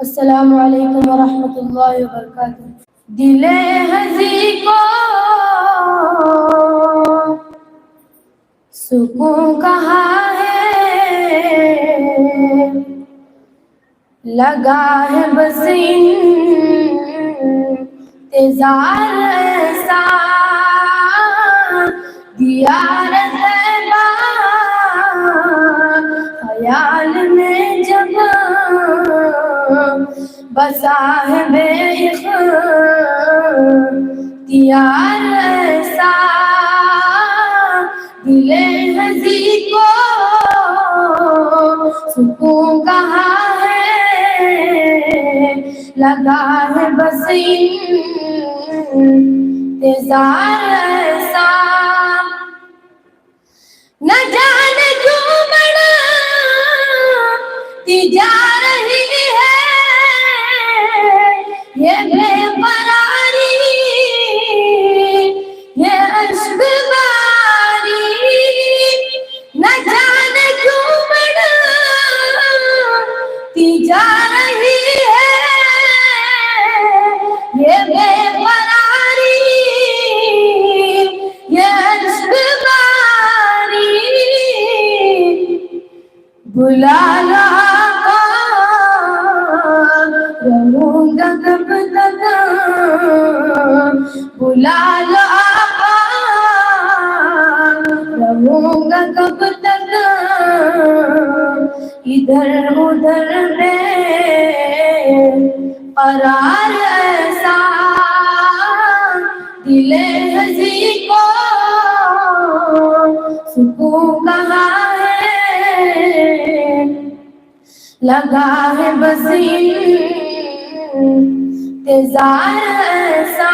السلام علیکم ورحمۃ اللہ وبرکاتہ۔ دل ہزی کو سکون کہاں ہے، لگا ہے بس انتظار ایسا، دیار طیبہ خیال میں جب بسا ہے بے اختیار ایسا، دل ہزی کو سکون کہاں ہے، لگا ہے بس انتظار ایسا، نہ جانے کیوں بڑھتی جا رہی ہے یہ بے قراری، یہ عشق باری، نہ جانے کیوں بڑھتی جا رہی ہے یہ بے قراری، یہ عشق باری، بلا لو آقا رہوں گا کب تک، بلا لو آقا رہوں گا کب تک، ادھر ادھر میں قرار ایسا، دل ہزی کو سکون کہاں ہے، لگا ہے بس انتظار ایسا،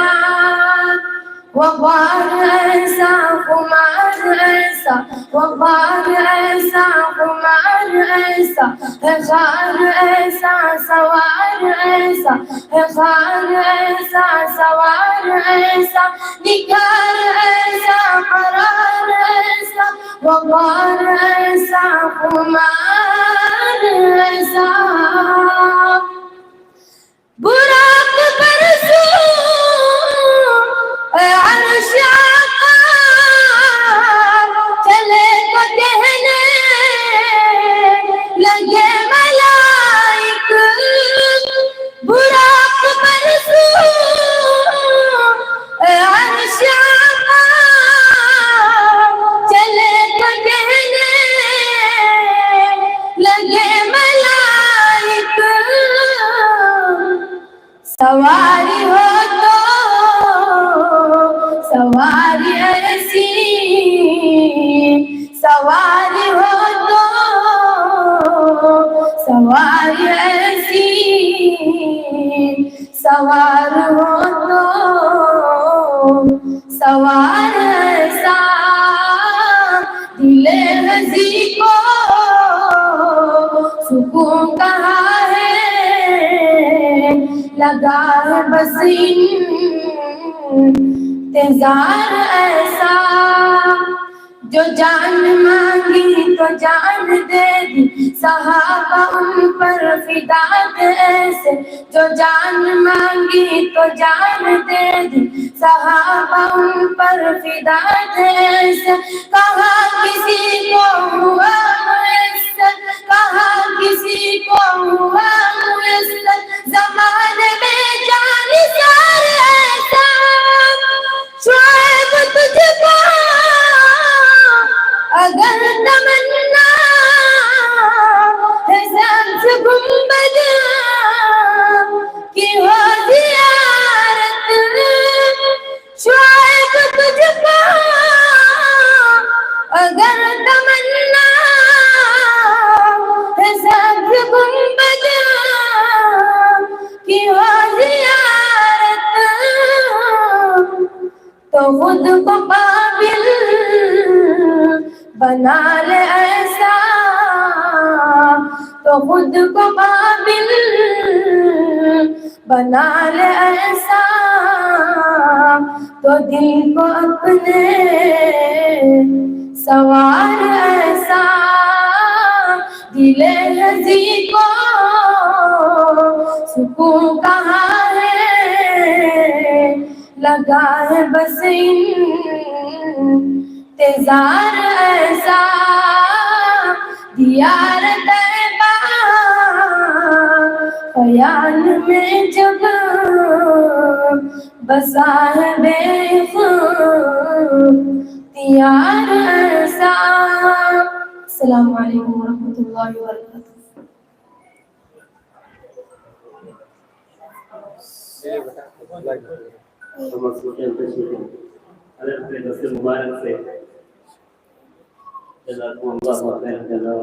وقار ایسا خمار ایسا، وقار ایسا خمار ایسا، ہے خار ایسا سوار ایسا، ہے خار ایسا سوار ایسا، نگار ایسا قرار ایسا، وقار ایسا خمار ایسا، براق برسو اے عرش آقا چلے تو کہنے لگے ملائک، براق برسو اے عرش آقا چلے تو کہنے لگے ملائک، سواری ہو تو سواری ایسی، سواری ہو تو سواری ایسی، سوار ہو تو سوار ایسا، دل ہزی کو سکون کہاں ہے، لگا ہے بس انتظار ایسا، جو جان مانگی تو جان دے دی صحابہ ان پر فدا تھے ایسے، جو جان مانگی تو جان دے دی صحابہ ان پر فدا تھے ایسے، کہا کسی کو ہوا میسر، کہا کسی کو ہوا میسر، زمانے میں جان سار ایسا، شعیب تجھ کو اگر تمنا ہے شمس گنبد کی ہو زیارت، شعیب تجھ کو اگر تمنا ہے شمس گنبد کی ہو زیارت، تو خود کو قابل بنا لے ایسا، تو خود کو قابل بنا لے ایسا، تو دل کو اپنے سوار ایسا، دل ہزی کو سکون کہاں ہے لگا ہے بس انتظار ایسا دیار طیبہ خیال میں جب بسا ہے بے اختیار ایسا. السلام علیکم ورحمۃ اللہ وبرکاتہ. اپنے دست مبارک سے جزاکم اللہ خیر جزا